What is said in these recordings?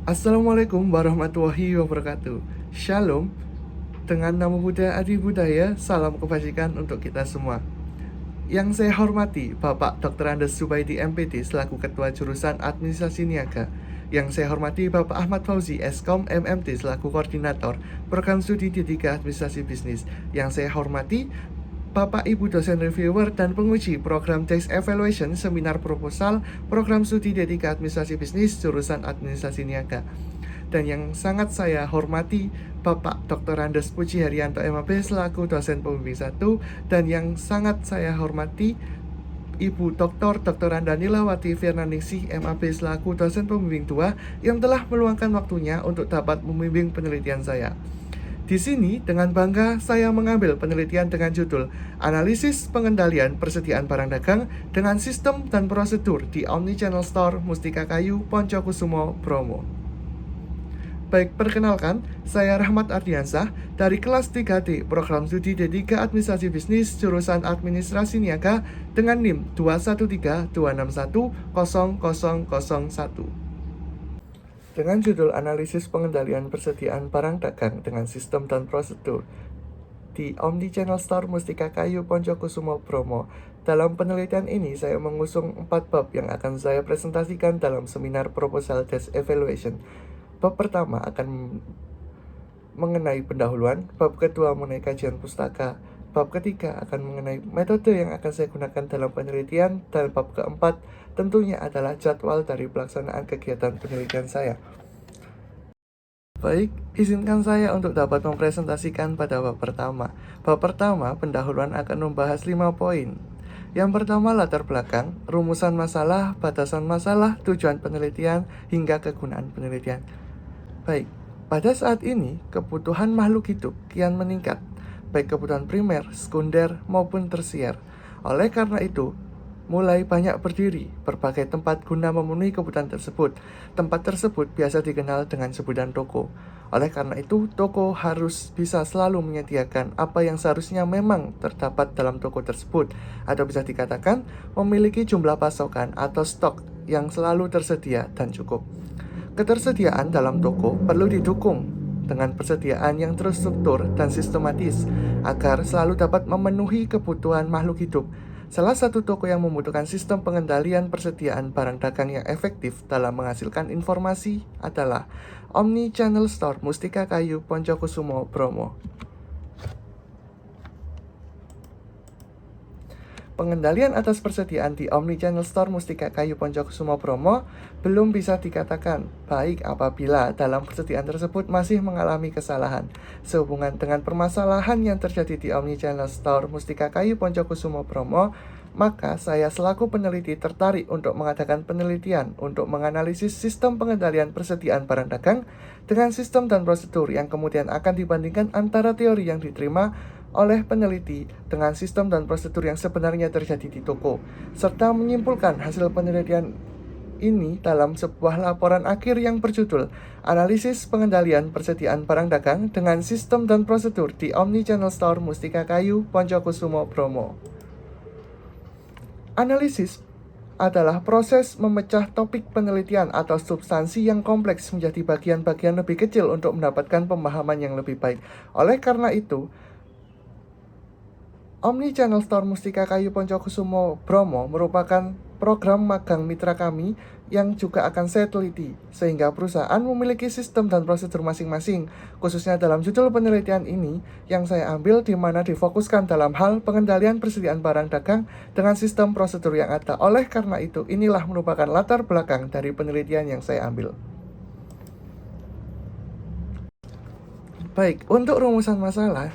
Assalamualaikum warahmatullahi wabarakatuh. Shalom. Dengan nama Buddha Adi Budaya, salam kebajikan untuk kita semua. Yang saya hormati Bapak Dr. Andes Subaidi MPD selaku Ketua Jurusan Administrasi Niaga. Yang saya hormati Bapak Ahmad Fauzi Eskom MMT selaku Koordinator Program Studi D3 Administrasi Bisnis. Yang saya hormati Bapak Ibu dosen reviewer dan penguji program Test Evaluation Seminar Proposal Program Studi D3 Administrasi Bisnis jurusan Administrasi Niaga. Dan yang sangat saya hormati Bapak Dr. Andes Puji Haryanto MAB selaku dosen pembimbing 1, dan yang sangat saya hormati Ibu Dr. Andani Lawati Firnaningsih MAB selaku dosen pembimbing 2 yang telah meluangkan waktunya untuk dapat membimbing penelitian saya. Di sini, dengan bangga, saya mengambil penelitian dengan judul Analisis Pengendalian Persediaan Barang Dagang dengan Sistem dan Prosedur di Omnichannel Store Mustika Kayu, Poncokusumo, Bromo. Baik, perkenalkan, saya Rahmat Ardiansah dari kelas 3D Program Studi D3 Administrasi Bisnis jurusan Administrasi Niaga dengan NIM 21326100001. Dengan judul Analisis Pengendalian Persediaan Barang Dagang dengan Sistem dan Prosedur di Omnichannel Store Mustika Kayu, Poncokusumo, Bromo. Dalam penelitian ini, saya mengusung 4 bab yang akan saya presentasikan dalam seminar proposal Test Evaluation. Bab pertama akan mengenai pendahuluan, bab kedua mengenai kajian pustaka, bab ketiga akan mengenai metode yang akan saya gunakan dalam penelitian, dan bab keempat tentunya adalah jadwal dari pelaksanaan kegiatan penelitian saya. Baik, izinkan saya untuk dapat mempresentasikan pada bab pertama. Bab pertama, pendahuluan akan membahas 5 poin. Yang pertama, latar belakang, rumusan masalah, batasan masalah, tujuan penelitian, hingga kegunaan penelitian. Baik, pada saat ini, kebutuhan makhluk hidup kian meningkat, baik kebutuhan primer, sekunder, maupun tersier. Oleh karena itu, mulai banyak berdiri berbagai tempat guna memenuhi kebutuhan tersebut. Tempat tersebut biasa dikenal dengan sebutan toko. Oleh karena itu, toko harus bisa selalu menyediakan apa yang seharusnya memang terdapat dalam toko tersebut, atau bisa dikatakan memiliki jumlah pasokan atau stok yang selalu tersedia dan cukup. Ketersediaan dalam toko perlu didukung dengan persediaan yang terstruktur dan sistematis agar selalu dapat memenuhi kebutuhan makhluk hidup. Salah satu toko yang membutuhkan sistem pengendalian persediaan barang dagang yang efektif dalam menghasilkan informasi adalah Omnichannel Store Mustika Kayu, Poncokusumo, Bromo. Pengendalian atas persediaan di Omnichannel Store Mustika Kayu, Poncokusumo, Bromo belum bisa dikatakan baik apabila dalam persediaan tersebut masih mengalami kesalahan. Sehubungan dengan permasalahan yang terjadi di Omnichannel Store Mustika Kayu, Poncokusumo, Bromo, maka saya selaku peneliti tertarik untuk mengadakan penelitian untuk menganalisis sistem pengendalian persediaan barang dagang dengan sistem dan prosedur yang kemudian akan dibandingkan antara teori yang diterima oleh peneliti dengan sistem dan prosedur yang sebenarnya terjadi di toko, serta menyimpulkan hasil penelitian ini dalam sebuah laporan akhir yang berjudul Analisis Pengendalian Persediaan Barang Dagang dengan Sistem dan Prosedur di Omnichannel Store Mustika Kayu, Poncokusumo, Bromo. Analisis adalah proses memecah topik penelitian atau substansi yang kompleks menjadi bagian-bagian lebih kecil untuk mendapatkan pemahaman yang lebih baik. Oleh karena itu, Omnichannel Store Mustika Kayu, Poncokusumo, Bromo merupakan program magang mitra kami yang juga akan saya teliti, sehingga perusahaan memiliki sistem dan prosedur masing-masing, khususnya dalam judul penelitian ini yang saya ambil, di mana difokuskan dalam hal pengendalian persediaan barang dagang dengan sistem prosedur yang ada. Oleh karena itu, inilah merupakan latar belakang dari penelitian yang saya ambil. Baik, untuk rumusan masalah,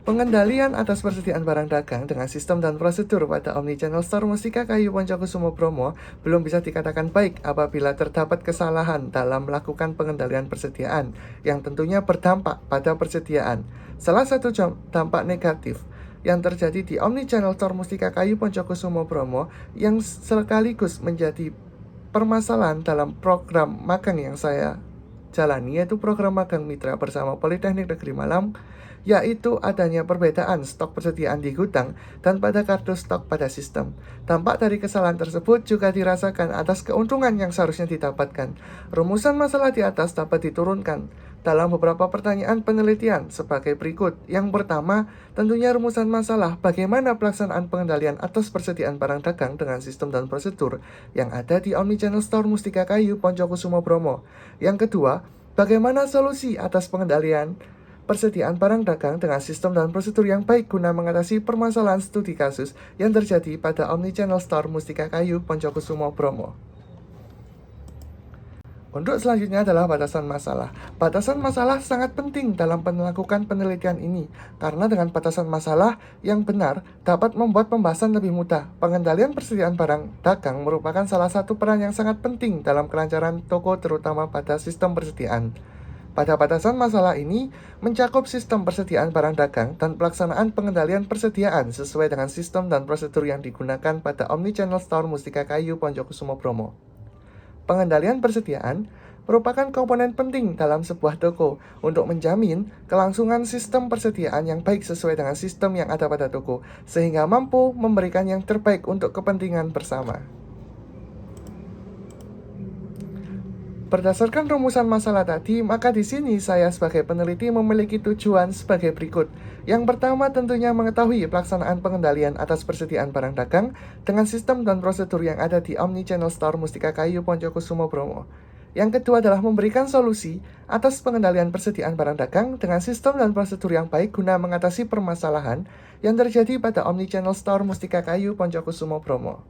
pengendalian atas persediaan barang dagang dengan sistem dan prosedur pada Omnichannel Store Mustika Kayu, Poncokusumo, Bromo belum bisa dikatakan baik apabila terdapat kesalahan dalam melakukan pengendalian persediaan yang tentunya berdampak pada persediaan. Salah satu dampak negatif yang terjadi di Omnichannel Store Mustika Kayu, Poncokusumo, Bromo yang sekaligus menjadi permasalahan dalam program magang yang saya jalani yaitu program magang mitra bersama Politeknik Negeri Malang, yaitu adanya perbedaan stok persediaan di gudang dan pada kartu stok pada sistem. Dampak dari kesalahan tersebut juga dirasakan atas keuntungan yang seharusnya didapatkan. Rumusan masalah di atas dapat diturunkan dalam beberapa pertanyaan penelitian sebagai berikut. Yang pertama, tentunya rumusan masalah bagaimana pelaksanaan pengendalian atas persediaan barang dagang dengan sistem dan prosedur yang ada di Omnichannel Store Mustika Kayu Poncokusumo Bromo. Yang kedua, bagaimana solusi atas pengendalian persediaan barang dagang dengan sistem dan prosedur yang baik guna mengatasi permasalahan studi kasus yang terjadi pada Omnichannel Store Mustika Kayu Poncokusumo Bromo. Untuk selanjutnya adalah batasan masalah. Batasan masalah sangat penting dalam melakukan penelitian ini, karena dengan batasan masalah yang benar dapat membuat pembahasan lebih mudah. Pengendalian persediaan barang dagang merupakan salah satu peran yang sangat penting dalam kelancaran toko, terutama pada sistem persediaan. Pada batasan masalah ini mencakup sistem persediaan barang dagang dan pelaksanaan pengendalian persediaan sesuai dengan sistem dan prosedur yang digunakan pada Omnichannel Store Mustika Kayu Poncokusumo Bromo. Pengendalian persediaan merupakan komponen penting dalam sebuah toko untuk menjamin kelangsungan sistem persediaan yang baik sesuai dengan sistem yang ada pada toko, sehingga mampu memberikan yang terbaik untuk kepentingan bersama. Berdasarkan rumusan masalah tadi, maka di sini saya sebagai peneliti memiliki tujuan sebagai berikut. Yang pertama tentunya mengetahui pelaksanaan pengendalian atas persediaan barang dagang dengan sistem dan prosedur yang ada di Omnichannel Store Mustika Kayu Poncokusumo Bromo. Yang kedua adalah memberikan solusi atas pengendalian persediaan barang dagang dengan sistem dan prosedur yang baik guna mengatasi permasalahan yang terjadi pada Omnichannel Store Mustika Kayu Poncokusumo Bromo.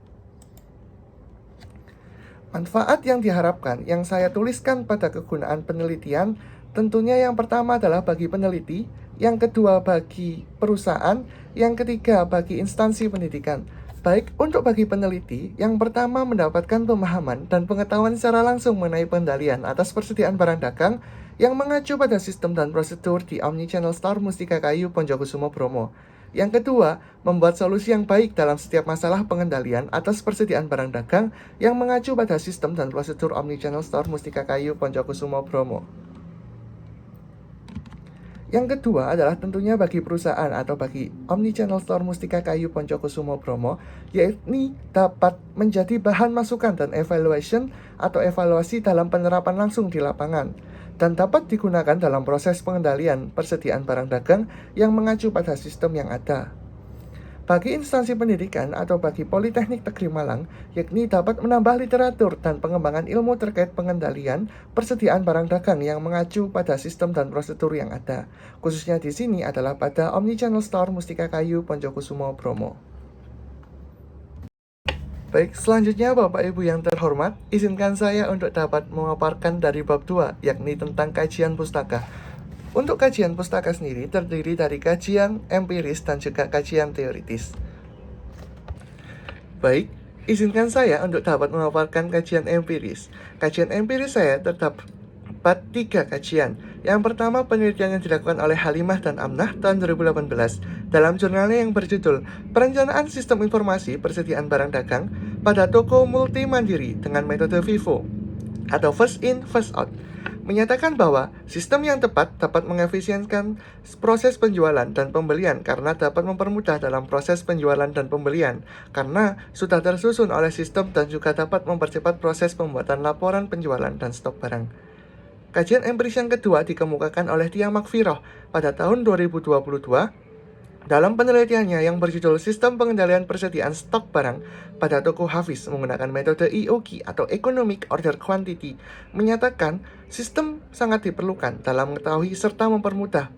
Manfaat yang diharapkan yang saya tuliskan pada kegunaan penelitian tentunya yang pertama adalah bagi peneliti, yang kedua bagi perusahaan, yang ketiga bagi instansi pendidikan. Baik untuk bagi peneliti, yang pertama mendapatkan pemahaman dan pengetahuan secara langsung mengenai pengendalian atas persediaan barang dagang yang mengacu pada sistem dan prosedur di Omnichannel Store Mustika Kayu Poncokusumo Bromo. Yang kedua, membuat solusi yang baik dalam setiap masalah pengendalian atas persediaan barang dagang yang mengacu pada sistem dan prosedur Omnichannel Store Mustika Kayu Poncokusumo Bromo. Yang kedua adalah tentunya bagi perusahaan atau bagi Omnichannel Store Mustika Kayu Poncokusumo Bromo, yakni dapat menjadi bahan masukan dan evaluasi dalam penerapan langsung di lapangan, dan dapat digunakan dalam proses pengendalian persediaan barang dagang yang mengacu pada sistem yang ada. Bagi instansi pendidikan atau bagi Politeknik Negeri Malang, yakni dapat menambah literatur dan pengembangan ilmu terkait pengendalian persediaan barang dagang yang mengacu pada sistem dan prosedur yang ada. Khususnya di sini adalah pada Omnichannel Store Mustika Kayu Poncokusumo Bromo. Baik, selanjutnya Bapak Ibu yang terhormat, izinkan saya untuk dapat memaparkan dari bab 2, yakni tentang kajian pustaka. Untuk kajian pustaka sendiri terdiri dari kajian empiris dan juga kajian teoritis. Baik, izinkan saya untuk dapat memaparkan kajian empiris. Kajian empiris saya terdapat 3 kajian. Yang pertama, penelitian yang dilakukan oleh Halimah dan Amnah tahun 2018 dalam jurnalnya yang berjudul Perencanaan Sistem Informasi Persediaan Barang Dagang pada Toko Multi Mandiri dengan metode FIFO atau First In, First Out, menyatakan bahwa sistem yang tepat dapat mengefisienkan proses penjualan dan pembelian karena dapat mempermudah dalam proses penjualan dan pembelian karena sudah tersusun oleh sistem dan juga dapat mempercepat proses pembuatan laporan penjualan dan stok barang. Kajian empiris yang kedua dikemukakan oleh Tia Makfiroh pada tahun 2022 dalam penelitiannya yang berjudul Sistem Pengendalian Persediaan Stok Barang pada Toko Hafiz menggunakan metode EOQ atau Economic Order Quantity, menyatakan sistem sangat diperlukan dalam mengetahui serta mempermudah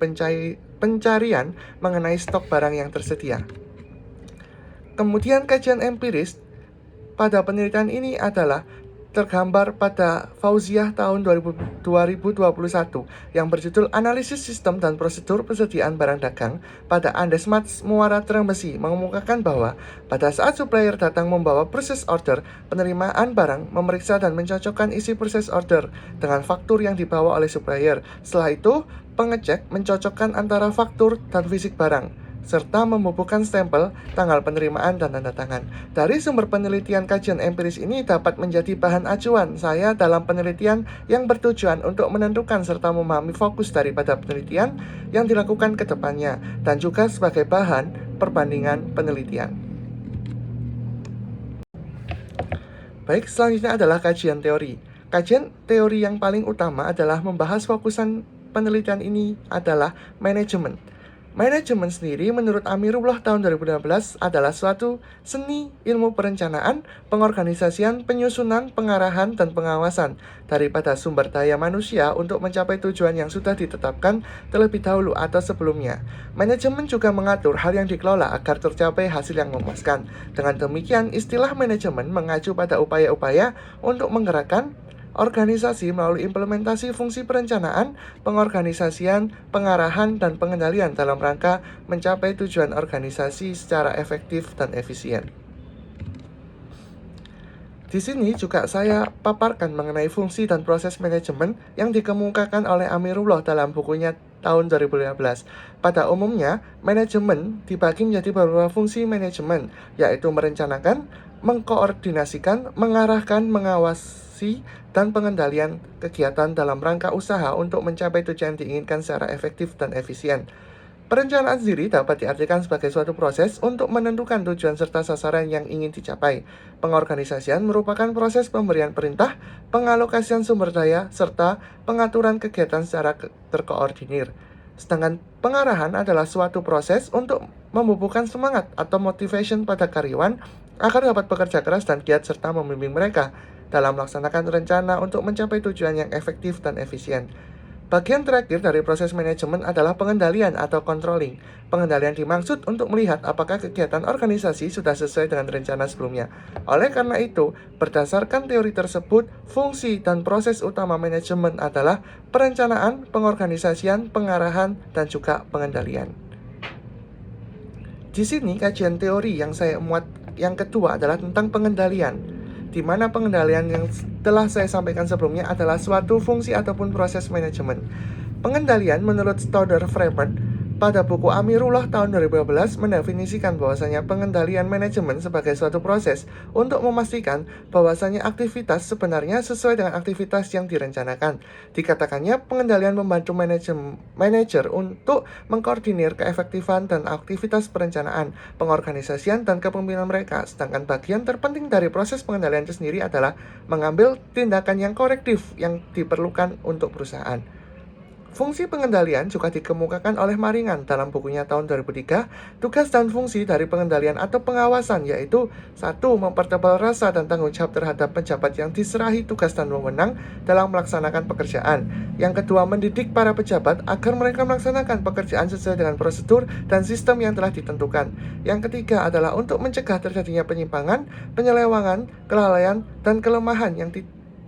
pencarian mengenai stok barang yang tersedia. Kemudian kajian empiris pada penelitian ini adalah tergambar pada Fauziah tahun 2021 yang berjudul Analisis Sistem dan Prosedur Persediaan Barang Dagang pada Andesmat Muara Trembesi, mengemukakan bahwa pada saat supplier datang membawa proses order, penerimaan barang memeriksa dan mencocokkan isi proses order dengan faktur yang dibawa oleh supplier. Setelah itu, pengecek mencocokkan antara faktur dan fisik barang. serta membubuhkan stempel, tanggal penerimaan, dan tanda tangan. Dari sumber penelitian kajian empiris ini dapat menjadi bahan acuan saya dalam penelitian yang bertujuan untuk menentukan serta memahami fokus daripada penelitian yang dilakukan ke depannya, dan juga sebagai bahan perbandingan penelitian. Baik, selanjutnya adalah kajian teori. Kajian teori yang paling utama adalah membahas fokusan penelitian ini adalah manajemen. Manajemen sendiri menurut Amirullah tahun 2015 adalah suatu seni ilmu perencanaan, pengorganisasian, penyusunan, pengarahan, dan pengawasan daripada sumber daya manusia untuk mencapai tujuan yang sudah ditetapkan terlebih dahulu atau sebelumnya. Manajemen juga mengatur hal yang dikelola agar tercapai hasil yang memuaskan. Dengan demikian, istilah manajemen mengacu pada upaya-upaya untuk menggerakkan organisasi melalui implementasi fungsi perencanaan, pengorganisasian, pengarahan, dan pengendalian dalam rangka mencapai tujuan organisasi secara efektif dan efisien. Di sini juga saya paparkan mengenai fungsi dan proses manajemen yang dikemukakan oleh Amirullah dalam bukunya tahun 2015. Pada umumnya, manajemen dibagi menjadi beberapa fungsi manajemen, yaitu merencanakan, mengkoordinasikan, mengarahkan, mengawasi, dan pengendalian kegiatan dalam rangka usaha untuk mencapai tujuan yang diinginkan secara efektif dan efisien. Perencanaan sendiri dapat diartikan sebagai suatu proses untuk menentukan tujuan serta sasaran yang ingin dicapai. Pengorganisasian merupakan proses pemberian perintah, pengalokasian sumber daya, serta pengaturan kegiatan secara terkoordinir. Sedangkan pengarahan adalah suatu proses untuk membubuhkan semangat atau motivation pada karyawan agar dapat bekerja keras dan giat serta membimbing mereka dalam melaksanakan rencana untuk mencapai tujuan yang efektif dan efisien. Bagian terakhir dari proses manajemen adalah pengendalian atau controlling. Pengendalian dimaksud untuk melihat apakah kegiatan organisasi sudah sesuai dengan rencana sebelumnya. Oleh karena itu, berdasarkan teori tersebut, fungsi dan proses utama manajemen adalah perencanaan, pengorganisasian, pengarahan, dan juga pengendalian. Di sini kajian teori yang saya muat yang kedua adalah tentang pengendalian, di mana pengendalian yang telah saya sampaikan sebelumnya adalah suatu fungsi ataupun proses manajemen. Pengendalian menurut Stauder-Framer pada buku Amirullah tahun 2012 mendefinisikan bahwasanya pengendalian manajemen sebagai suatu proses untuk memastikan bahwasanya aktivitas sebenarnya sesuai dengan aktivitas yang direncanakan. Dikatakannya pengendalian membantu manajer untuk mengkoordinir keefektifan dan aktivitas perencanaan, pengorganisasian, dan kepemimpinan mereka. Sedangkan bagian terpenting dari proses pengendalian itu sendiri adalah mengambil tindakan yang korektif yang diperlukan untuk perusahaan. Fungsi pengendalian juga dikemukakan oleh Maringan dalam bukunya tahun 2003, tugas dan fungsi dari pengendalian atau pengawasan yaitu 1. Mempertebal rasa dan tanggung jawab terhadap pejabat yang diserahi tugas dan wewenang dalam melaksanakan pekerjaan. Yang kedua, mendidik para pejabat agar mereka melaksanakan pekerjaan sesuai dengan prosedur dan sistem yang telah ditentukan. Yang ketiga adalah untuk mencegah terjadinya penyimpangan, penyelewangan, kelalaian, dan kelemahan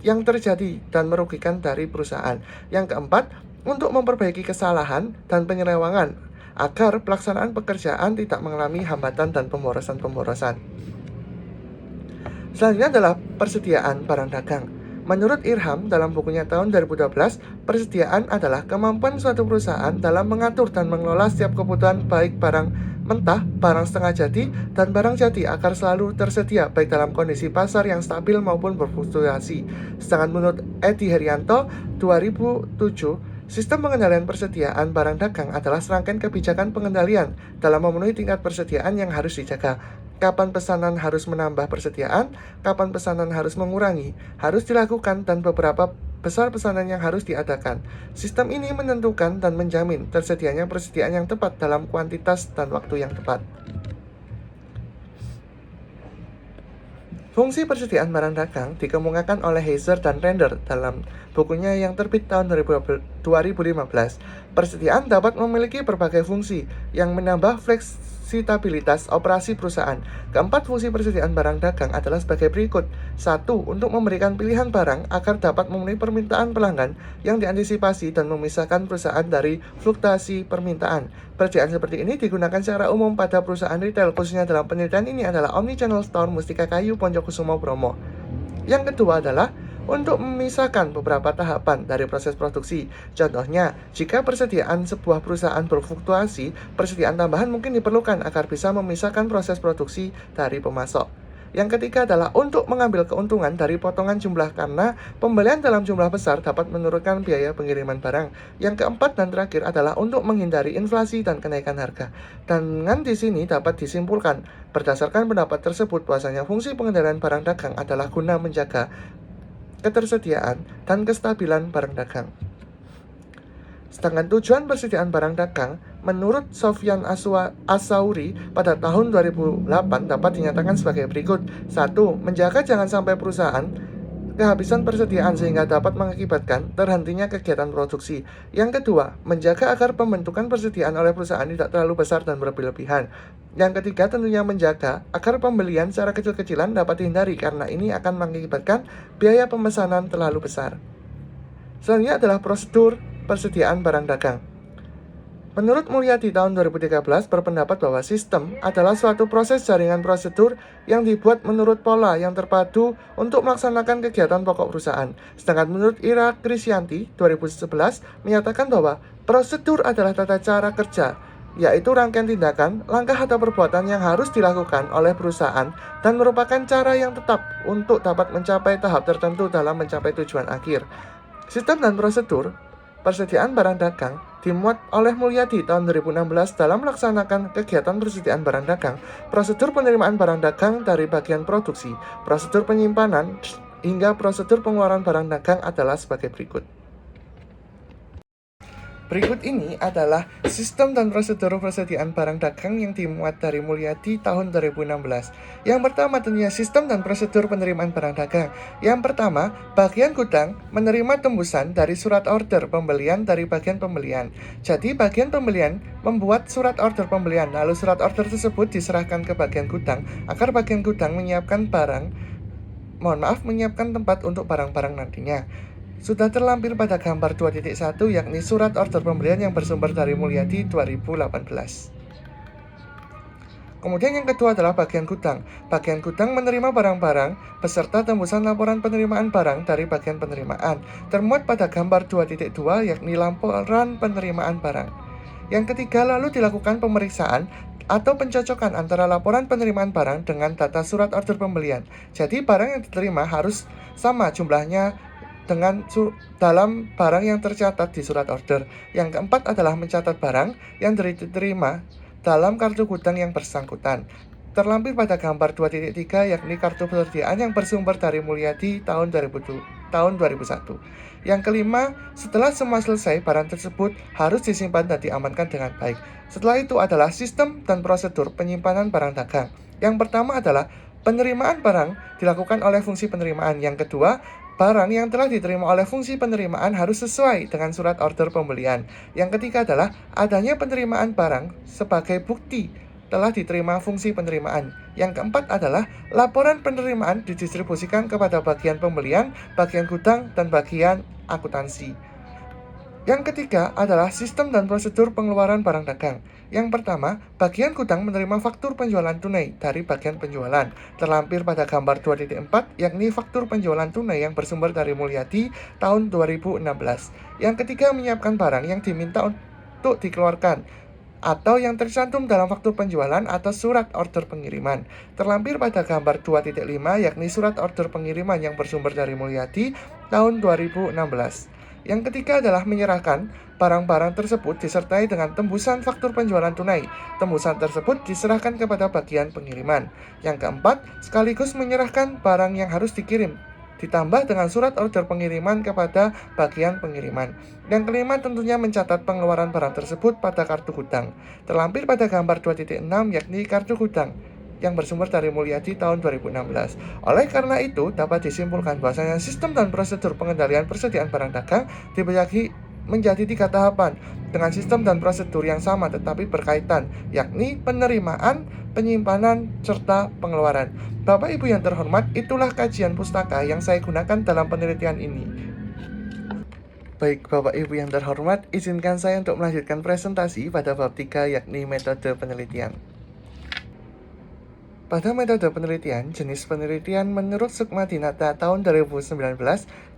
yang terjadi dan merugikan dari perusahaan. Yang keempat, untuk memperbaiki kesalahan dan penyelewangan agar pelaksanaan pekerjaan tidak mengalami hambatan dan pemborosan. Selanjutnya adalah persediaan barang dagang. Menurut Irham dalam bukunya tahun 2012, persediaan adalah kemampuan suatu perusahaan dalam mengatur dan mengelola setiap kebutuhan baik barang mentah, barang setengah jadi, dan barang jadi agar selalu tersedia baik dalam kondisi pasar yang stabil maupun berfluktuasi. Sedangkan menurut Edi Herianto 2007, sistem pengendalian persediaan barang dagang adalah serangkaian kebijakan pengendalian dalam memenuhi tingkat persediaan yang harus dijaga. Kapan pesanan harus menambah persediaan, kapan pesanan harus mengurangi, harus dilakukan, dan beberapa besar pesanan yang harus diadakan. Sistem ini menentukan dan menjamin tersedianya persediaan yang tepat dalam kuantitas dan waktu yang tepat. Fungsi persediaan barang dagang dikemukakan oleh Heiser dan Render dalam bukunya yang terbit tahun 2015. Persediaan dapat memiliki berbagai fungsi yang menambah fleksibilitas operasi perusahaan. Keempat fungsi persediaan barang dagang adalah sebagai berikut. 1. Untuk memberikan pilihan barang agar dapat memenuhi permintaan pelanggan yang diantisipasi dan memisahkan perusahaan dari fluktuasi permintaan. Persediaan seperti ini digunakan secara umum pada perusahaan retail, khususnya dalam penelitian ini adalah Omnichannel Store, Mustika Kayu, Poncokusumo, Bromo. Yang kedua adalah untuk memisahkan beberapa tahapan dari proses produksi. Contohnya, jika persediaan sebuah perusahaan berfluktuasi, persediaan tambahan mungkin diperlukan agar bisa memisahkan proses produksi dari pemasok. Yang ketiga adalah untuk mengambil keuntungan dari potongan jumlah karena pembelian dalam jumlah besar dapat menurunkan biaya pengiriman barang. Yang keempat dan terakhir adalah untuk menghindari inflasi dan kenaikan harga. Dengan di sini dapat disimpulkan berdasarkan pendapat tersebut bahwasanya fungsi pengendalian barang dagang adalah guna menjaga ketersediaan dan kestabilan barang dagang. Sedangkan tujuan persediaan barang dagang, menurut Sofyan Asauri pada tahun 2008 dapat dinyatakan sebagai berikut. 1. Menjaga jangan sampai perusahaan kehabisan persediaan sehingga dapat mengakibatkan terhentinya kegiatan produksi. Yang kedua, menjaga agar pembentukan persediaan oleh perusahaan tidak terlalu besar dan berlebihan. Yang ketiga, tentunya menjaga agar pembelian secara kecil-kecilan dapat dihindari karena ini akan mengakibatkan biaya pemesanan terlalu besar. Selanjutnya adalah prosedur persediaan barang dagang. Menurut Mulyadi tahun 2013 berpendapat bahwa sistem adalah suatu proses jaringan prosedur yang dibuat menurut pola yang terpadu untuk melaksanakan kegiatan pokok perusahaan. Sedangkan menurut Ira Krisyanti 2011 menyatakan bahwa prosedur adalah tata cara kerja, yaitu rangkaian tindakan, langkah atau perbuatan yang harus dilakukan oleh perusahaan dan merupakan cara yang tetap untuk dapat mencapai tahap tertentu dalam mencapai tujuan akhir. Sistem dan prosedur persediaan barang dagang dimuat oleh Mulyadi tahun 2016 dalam melaksanakan kegiatan persediaan barang dagang, prosedur penerimaan barang dagang dari bagian produksi, prosedur penyimpanan, hingga prosedur pengeluaran barang dagang adalah sebagai berikut. Berikut ini adalah sistem dan prosedur persediaan barang dagang yang dimuat dari Mulyadi tahun 2016. Yang pertama tentunya sistem dan prosedur penerimaan barang dagang. Yang pertama, bagian gudang menerima tembusan dari surat order pembelian dari bagian pembelian. Jadi bagian pembelian membuat surat order pembelian, lalu surat order tersebut diserahkan ke bagian gudang agar bagian gudang menyiapkan tempat untuk barang-barang nantinya. Sudah terlampir pada gambar 2.1 yakni surat order pembelian yang bersumber dari Mulyadi 2018. Kemudian yang kedua adalah bagian gudang. Bagian gudang menerima barang-barang beserta tembusan laporan penerimaan barang dari bagian penerimaan. Termuat pada gambar 2.2 yakni laporan penerimaan barang. Yang ketiga lalu dilakukan pemeriksaan atau pencocokan antara laporan penerimaan barang dengan data surat order pembelian. Jadi barang yang diterima harus sama jumlahnya dengan dalam barang yang tercatat di surat order. Yang keempat adalah mencatat barang yang diterima dalam kartu gudang yang bersangkutan. Terlampir pada gambar 2.3 yakni kartu persediaan yang bersumber dari Mulyadi tahun 2001. Yang kelima, setelah semua selesai, barang tersebut harus disimpan dan diamankan dengan baik. Setelah itu adalah sistem dan prosedur penyimpanan barang dagang. Yang pertama adalah penerimaan barang dilakukan oleh fungsi penerimaan. Yang kedua, barang yang telah diterima oleh fungsi penerimaan harus sesuai dengan surat order pembelian. Yang ketiga adalah adanya penerimaan barang sebagai bukti telah diterima fungsi penerimaan. Yang keempat adalah laporan penerimaan didistribusikan kepada bagian pembelian, bagian gudang, dan bagian akuntansi. Yang ketiga adalah sistem dan prosedur pengeluaran barang dagang. Yang pertama, bagian gudang menerima faktur penjualan tunai dari bagian penjualan. Terlampir pada gambar 2.4 yakni faktur penjualan tunai yang bersumber dari Mulyadi tahun 2016. Yang ketiga, menyiapkan barang yang diminta untuk dikeluarkan atau yang tercantum dalam faktur penjualan atau surat order pengiriman. Terlampir pada gambar 2.5 yakni surat order pengiriman yang bersumber dari Mulyadi tahun 2016. Yang ketiga adalah menyerahkan barang-barang tersebut disertai dengan tembusan faktur penjualan tunai. Tembusan tersebut diserahkan kepada bagian pengiriman. Yang keempat, sekaligus menyerahkan barang yang harus dikirim, ditambah dengan surat order pengiriman kepada bagian pengiriman. Yang kelima tentunya mencatat pengeluaran barang tersebut pada kartu gudang. Terlampir pada gambar 2.6 yakni kartu gudang yang bersumber dari Mulyadi tahun 2016. Oleh karena itu, dapat disimpulkan bahwasanya sistem dan prosedur pengendalian persediaan barang dagang dibagi menjadi 3 tahapan dengan sistem dan prosedur yang sama tetapi berkaitan, yakni penerimaan, penyimpanan, serta pengeluaran. Bapak Ibu yang terhormat, itulah kajian pustaka yang saya gunakan dalam penelitian ini. Baik Bapak Ibu yang terhormat, izinkan saya untuk melanjutkan presentasi pada bab 3 yakni metode penelitian. Pada metode penelitian, jenis penelitian menurut Sukma Dinata tahun 2019,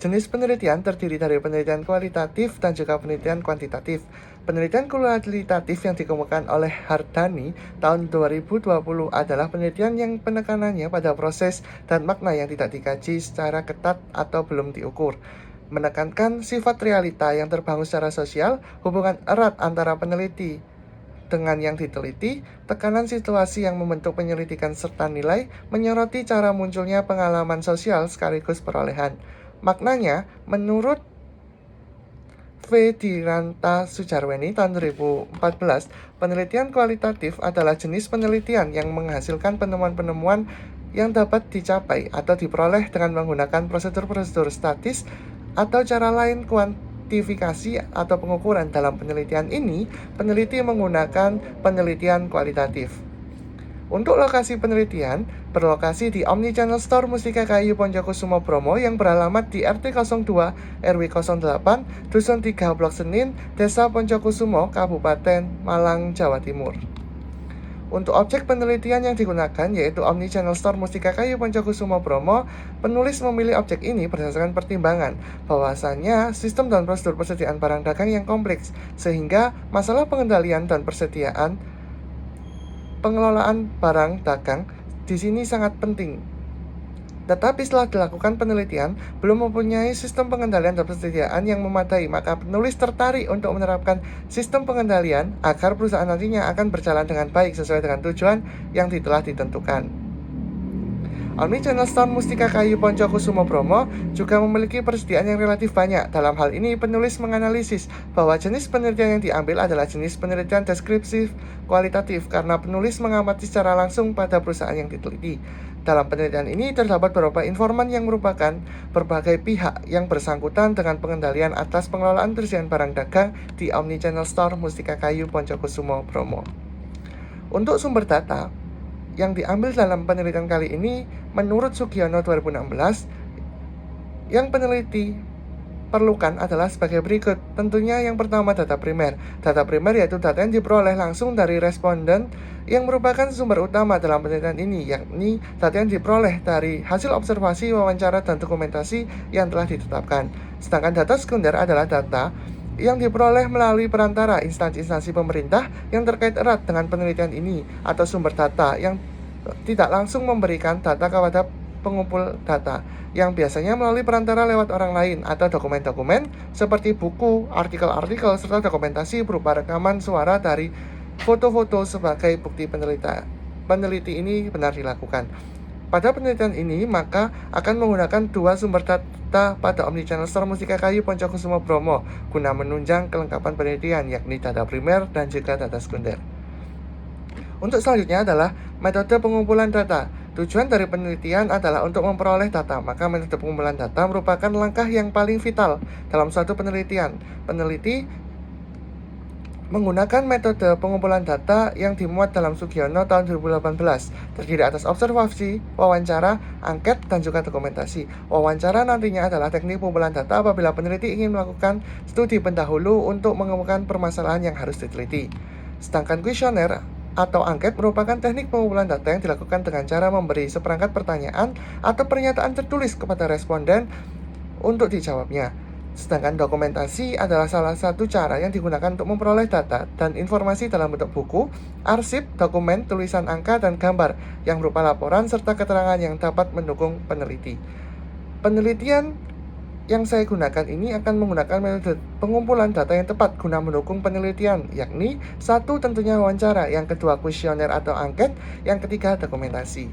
jenis penelitian terdiri dari penelitian kualitatif dan juga penelitian kuantitatif. Penelitian kualitatif yang dikemukakan oleh Hardani tahun 2020 adalah penelitian yang penekanannya pada proses dan makna yang tidak dikaji secara ketat atau belum diukur. Menekankan sifat realita yang terbangun secara sosial, hubungan erat antara peneliti dengan yang diteliti, tekanan situasi yang membentuk penyelidikan serta nilai, menyoroti cara munculnya pengalaman sosial sekaligus perolehan. Maknanya, menurut Vediranta Sujarweni tahun 2014, penelitian kualitatif adalah jenis penelitian yang menghasilkan penemuan-penemuan yang dapat dicapai atau diperoleh dengan menggunakan prosedur-prosedur statis atau cara lain kuantifikasi atau pengukuran. Dalam penelitian ini, peneliti menggunakan penelitian kualitatif. Untuk lokasi penelitian, berlokasi di Omnichannel Store Mustika Kayu Poncokusumo Bromo yang beralamat di RT 02 RW 08 Dusun 3 Blok Senin, Desa Poncokusumo, Kabupaten Malang, Jawa Timur. Untuk objek penelitian yang digunakan yaitu Omnichannel Store Mustika Kayu Poncokusumo Bromo, penulis memilih objek ini berdasarkan pertimbangan bahwasannya sistem dan prosedur persediaan barang dagang yang kompleks, sehingga masalah pengendalian dan pengelolaan barang dagang di sini sangat penting. Tetapi setelah dilakukan penelitian, belum mempunyai sistem pengendalian dan persediaan yang memadai, maka penulis tertarik untuk menerapkan sistem pengendalian agar perusahaan nantinya akan berjalan dengan baik sesuai dengan tujuan yang telah ditentukan. Omnichannel Store Mustika Kayu Poncokusumo Bromo juga memiliki persediaan yang relatif banyak. Dalam hal ini, penulis menganalisis bahwa jenis penelitian yang diambil adalah jenis penelitian deskriptif kualitatif karena penulis mengamati secara langsung pada perusahaan yang diteliti. Dalam penelitian ini terdapat beberapa informan yang merupakan berbagai pihak yang bersangkutan dengan pengendalian atas pengelolaan persediaan barang dagang di Omnichannel Store Mustika Kayu Poncokusumo Bromo. Untuk sumber data yang diambil dalam penelitian kali ini, menurut Sugiono 2016, yang peneliti perlukan adalah sebagai berikut. Tentunya yang pertama data primer. Data primer yaitu data yang diperoleh langsung dari responden yang merupakan sumber utama dalam penelitian ini, yakni data yang diperoleh dari hasil observasi, wawancara, dan dokumentasi yang telah ditetapkan. Sedangkan data sekunder adalah data yang diperoleh melalui perantara instansi-instansi pemerintah yang terkait erat dengan penelitian ini, atau sumber data yang tidak langsung memberikan data kepada pengumpul data, yang biasanya melalui perantara lewat orang lain, atau dokumen-dokumen seperti buku, artikel-artikel, serta dokumentasi berupa rekaman suara dari foto-foto sebagai bukti peneliti ini benar dilakukan. Pada penelitian ini, maka akan menggunakan dua sumber data pada Omnichannel Store Mustika Kayu Poncokusumo Bromo guna menunjang kelengkapan penelitian, yakni data primer dan juga data sekunder. Untuk selanjutnya adalah metode pengumpulan data. Tujuan dari penelitian adalah untuk memperoleh data, maka metode pengumpulan data merupakan langkah yang paling vital dalam suatu penelitian. Peneliti menggunakan metode pengumpulan data yang dimuat dalam Sugiono tahun 2018, terdiri atas observasi, wawancara, angket, dan juga dokumentasi. Wawancara nantinya adalah teknik pengumpulan data apabila peneliti ingin melakukan studi pendahulu untuk menemukan permasalahan yang harus diteliti. Sedangkan kuesioner atau angket merupakan teknik pengumpulan data yang dilakukan dengan cara memberi seperangkat pertanyaan atau pernyataan tertulis kepada responden untuk dijawabnya. Sedangkan dokumentasi adalah salah satu cara yang digunakan untuk memperoleh data dan informasi dalam bentuk buku, arsip, dokumen, tulisan angka, dan gambar yang berupa laporan serta keterangan yang dapat mendukung peneliti. Penelitian yang saya gunakan ini akan menggunakan metode pengumpulan data yang tepat guna mendukung penelitian, yakni satu tentunya wawancara, yang kedua kuesioner atau angket, yang ketiga dokumentasi.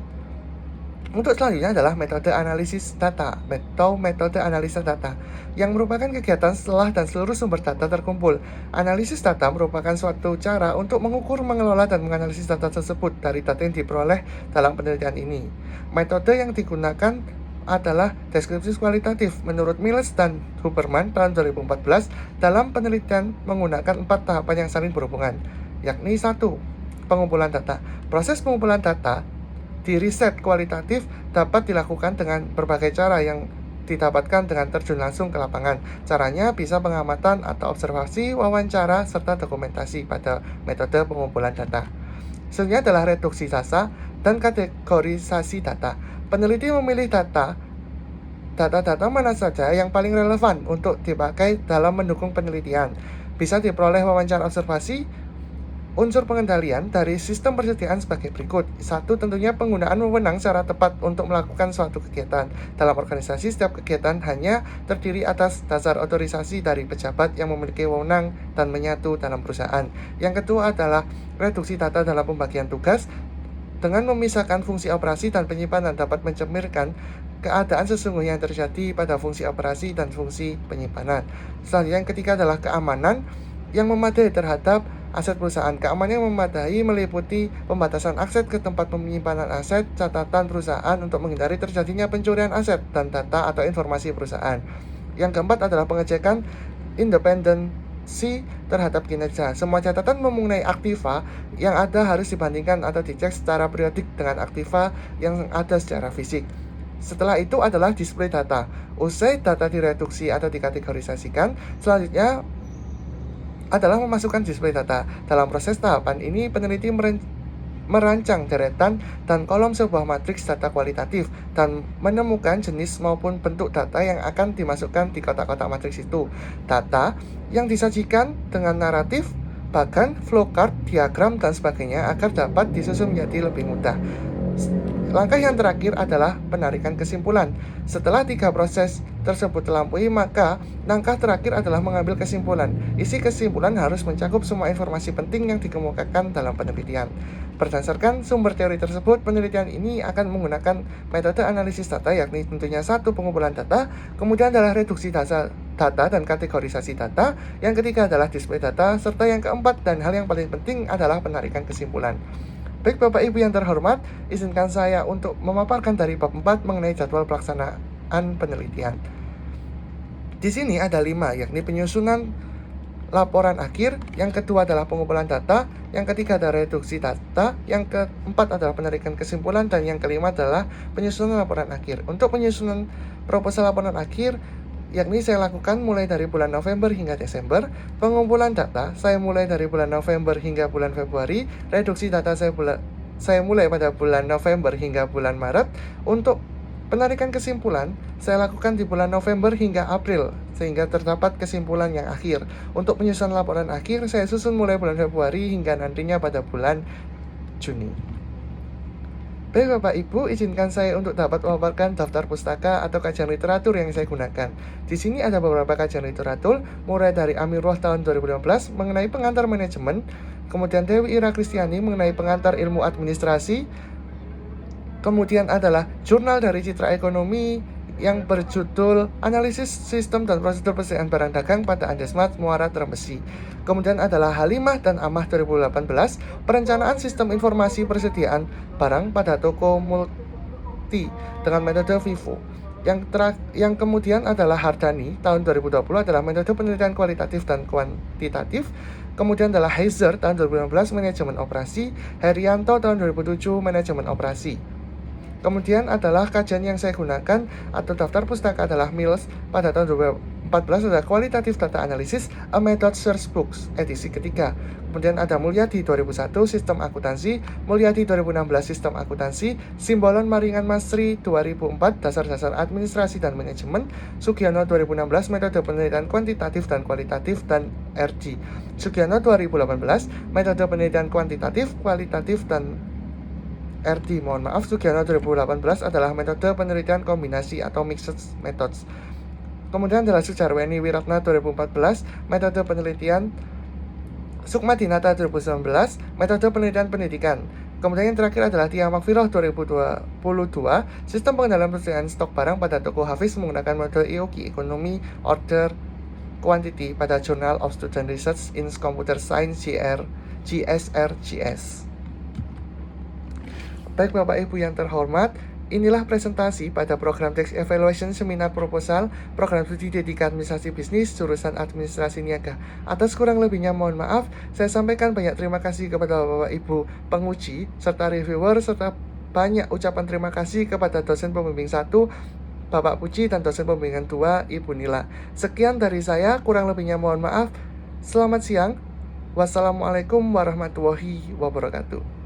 Untuk selanjutnya adalah metode analisis data atau metode analisa data, yang merupakan kegiatan setelah dan seluruh sumber data terkumpul. Analisis data merupakan suatu cara untuk mengukur, mengelola, dan menganalisis data tersebut dari data yang diperoleh dalam penelitian ini. Metode yang digunakan adalah deskripsi kualitatif menurut Miles dan Huberman tahun 2014 dalam penelitian menggunakan 4 tahapan yang saling berhubungan, yakni 1. Pengumpulan data. Proses pengumpulan data di riset kualitatif dapat dilakukan dengan berbagai cara yang didapatkan dengan terjun langsung ke lapangan. Caranya bisa pengamatan atau observasi, wawancara, serta dokumentasi pada metode pengumpulan data. Selanjutnya adalah reduksi data. dan kategorisasi data. Peneliti memilih data-data mana saja yang paling relevan untuk dipakai dalam mendukung penelitian. Bisa diperoleh wawancara observasi, unsur pengendalian dari sistem persediaan sebagai berikut. 1. Tentunya penggunaan wewenang secara tepat untuk melakukan suatu kegiatan. Dalam organisasi, setiap kegiatan hanya terdiri atas dasar otorisasi dari pejabat yang memiliki wewenang dan menyatu dalam perusahaan. Yang kedua adalah reduksi data dalam pembagian tugas. Dengan memisahkan fungsi operasi dan penyimpanan dapat mencerminkan keadaan sesungguhnya yang terjadi pada fungsi operasi dan fungsi penyimpanan. Selanjutnya yang ketiga adalah keamanan yang memadai terhadap aset perusahaan. Keamanan yang memadai meliputi pembatasan akses ke tempat penyimpanan aset, catatan perusahaan untuk menghindari terjadinya pencurian aset dan data atau informasi perusahaan. Yang keempat adalah pengecekan independensi terhadap kinerja. Semua catatan mengenai aktiva yang ada harus dibandingkan atau dicek secara periodik dengan aktiva yang ada secara fisik. Setelah itu adalah display data. Usai data direduksi atau dikategorisasikan, selanjutnya adalah memasukkan display data. Dalam proses tahapan ini, peneliti merancang deretan dan kolom sebuah matriks data kualitatif dan menemukan jenis maupun bentuk data yang akan dimasukkan di kotak-kotak matriks itu. Data yang disajikan dengan naratif, bahkan flowchart, diagram, dan sebagainya agar dapat disusun menjadi lebih mudah. Langkah yang terakhir adalah penarikan kesimpulan. Setelah 3 proses tersebut terlampaui, maka langkah terakhir adalah mengambil kesimpulan. Isi kesimpulan harus mencakup semua informasi penting yang dikemukakan dalam penelitian. Berdasarkan sumber teori tersebut, penelitian ini akan menggunakan metode analisis data, yakni tentunya 1. Pengumpulan data, kemudian adalah reduksi data dan kategorisasi data, yang ketiga adalah display data, serta yang keempat dan hal yang paling penting adalah penarikan kesimpulan. Baik Bapak Ibu yang terhormat, izinkan saya untuk memaparkan dari bab 4 mengenai jadwal pelaksanaan penelitian. Di sini ada 5, yakni penyusunan laporan akhir, yang kedua adalah pengumpulan data, yang ketiga adalah reduksi data, yang keempat adalah penarikan kesimpulan, dan yang kelima adalah penyusunan laporan akhir. Untuk penyusunan proposal laporan akhir, yakni saya lakukan mulai dari bulan November hingga Desember. Pengumpulan data saya mulai dari bulan November hingga bulan Februari. Reduksi data saya mulai pada bulan November hingga bulan Maret. Untuk penarikan kesimpulan saya lakukan di bulan November hingga April, sehingga terdapat kesimpulan yang akhir. Untuk penyusunan laporan akhir saya susun mulai bulan Februari hingga nantinya pada bulan Juni. Baik Bapak Ibu, izinkan saya untuk dapat memaparkan daftar pustaka atau kajian literatur yang saya gunakan. Di sini ada beberapa kajian literatur, mulai dari Amirullah tahun 2015 mengenai pengantar manajemen, kemudian Dewi Ira Kristiani mengenai pengantar ilmu administrasi, kemudian adalah jurnal dari Citra Ekonomi yang berjudul Analisis Sistem dan Prosedur Persediaan Barang Dagang pada Andesmat Muara Trembesi. Kemudian adalah Halimah dan Amah 2018, Perencanaan Sistem Informasi Persediaan Barang pada Toko Multi dengan metode FIFO. Yang kemudian adalah Hardani tahun 2020 adalah metode penelitian kualitatif dan kuantitatif. Kemudian adalah Heiser tahun 2016 manajemen operasi, Herianto tahun 2007 manajemen operasi. Kemudian adalah kajian yang saya gunakan atau daftar pustaka adalah Mills pada tahun 2014 adalah Qualitative Data Analysis, A Method Source Books, edisi ketiga. Kemudian ada Mulyadi 2001, Sistem Akuntansi, Mulyadi 2016, Sistem Akuntansi, Simbolon Maringan Masri 2004, Dasar-dasar Administrasi dan Manajemen, Sugiono 2016, Metode Penelitian Kuantitatif dan Kualitatif, dan RG. Sugiono 2018, Metode Penelitian Kuantitatif, Kualitatif, dan RD, Sugiono 2018 adalah metode penelitian kombinasi atau mixed methods. Kemudian adalah Sujarweni Wiratna 2014, metode penelitian. Sukma Dinata 2019, metode penelitian pendidikan. Kemudian yang terakhir adalah Tia Makfiroh 2022, sistem pengendalian persediaan stok barang pada toko Hafiz menggunakan metode EOQ, Economy Order Quantity, pada Journal of Student Research in Computer Science GSRGS. Baik Bapak Ibu yang terhormat, inilah presentasi pada program Text Evaluation Seminar Proposal Program Studi D3 Administrasi Bisnis Jurusan Administrasi Niaga. Atas kurang lebihnya mohon maaf. Saya sampaikan banyak terima kasih kepada Bapak Ibu penguji serta reviewer, serta banyak ucapan terima kasih kepada dosen pembimbing 1 Bapak Puji dan dosen pembimbingan 2 Ibu Nila. Sekian dari saya, kurang lebihnya mohon maaf. Selamat siang. Wassalamualaikum warahmatullahi wabarakatuh.